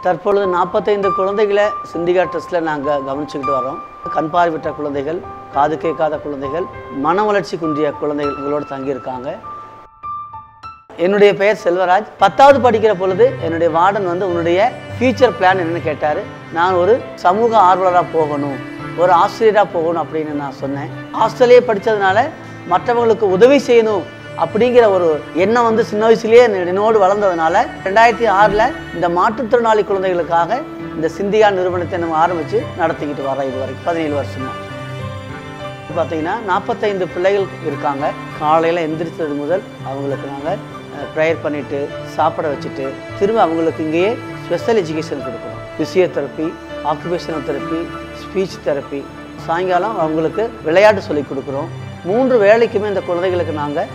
தற்பொழுது 45 குழந்தைகளை சிந்திகா ட்ரஸ்ட்டில் நாங்கள் கவனிச்சுக்கிட்டு வரோம். கண் பார்வையற்ற குழந்தைகள், காது கேட்காத குழந்தைகள், மன வளர்ச்சி குன்றிய குழந்தைகள் எங்களோடு தங்கியிருக்காங்க. என்னுடைய பெயர் செல்வராஜ். 10வது படிக்கிற பொழுது என்னுடைய வார்டன் உன்னுடைய ஃபியூச்சர் பிளான் என்னன்னு கேட்டார். நான் ஒரு சமூக ஆர்வலராக போகணும், ஒரு ஆசிரியராக போகணும் அப்படின்னு நான் சொன்னேன். ஹாஸ்டல்லே படித்ததுனால மற்றவங்களுக்கு உதவி செய்யணும் அப்படிங்கிற ஒரு எண்ணம் சின்ன வயசுலேயே என்னோடு வளர்ந்ததுனால 2006 இந்த மாற்றுத்திறனாளி குழந்தைகளுக்காக இந்த சிந்தியா நிறுவனத்தை நம்ம ஆரம்பித்து நடத்திக்கிட்டு வரோம். இது வரைக்கும் 17 வருஷமாக. பார்த்தீங்கன்னா 45 பிள்ளைகள் இருக்காங்க. காலையில் எந்திரிச்சது முதல் அவங்களுக்கு நாங்கள் ப்ரேயர் பண்ணிவிட்டு சாப்பிட வச்சுட்டு திரும்ப அவங்களுக்கு இங்கேயே ஸ்பெஷல் எஜுகேஷன் கொடுக்குறோம். Physiotherapy, occupational therapy, speech therapy. சாயங்காலம் அவங்களுக்கு விளையாட்டு சொல்லி கொடுக்குறோம். 3 வேளைக்குமே இந்த குழந்தைகளுக்கு நாங்கள்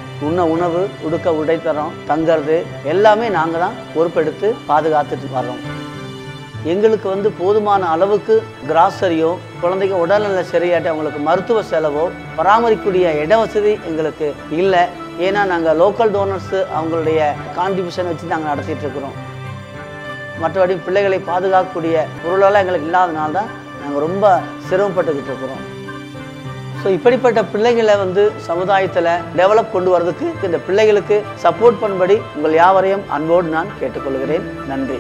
உணவு, உடுக்க உடை தரோம், தங்கிறது எல்லாமே நாங்கள் தான் பொறுப்பெடுத்து பாதுகாத்துட்டு வர்றோம். எங்களுக்கு போதுமான அளவுக்கு கிராசரியோ, குழந்தைங்க உடல்நல சரியாட்டி அவங்களுக்கு மருத்துவ செலவோ, பராமரிக்கக்கூடிய இட வசதி எங்களுக்கு இல்லை. ஏன்னா நாங்கள் லோக்கல் டோனர்ஸு அவங்களுடைய கான்ட்ரிபியூஷன் வச்சு நாங்கள் நடத்திட்டு இருக்கிறோம். மற்றபடி பிள்ளைகளை பாதுகாக்கக்கூடிய பொருளெல்லாம் எங்களுக்கு இல்லாதனால தான் நாங்கள் ரொம்ப சிரமப்பட்டுக்கிட்டு இருக்கிறோம். ஸோ இப்படிப்பட்ட பிள்ளைகளை சமுதாயத்தில் டெவலப் கொண்டு வரதுக்கு இந்த பிள்ளைகளுக்கு சப்போர்ட் பண்ணும்படி உங்கள் யாவரையும் அன்போடு நான் கேட்டுக்கொள்கிறேன். நன்றி.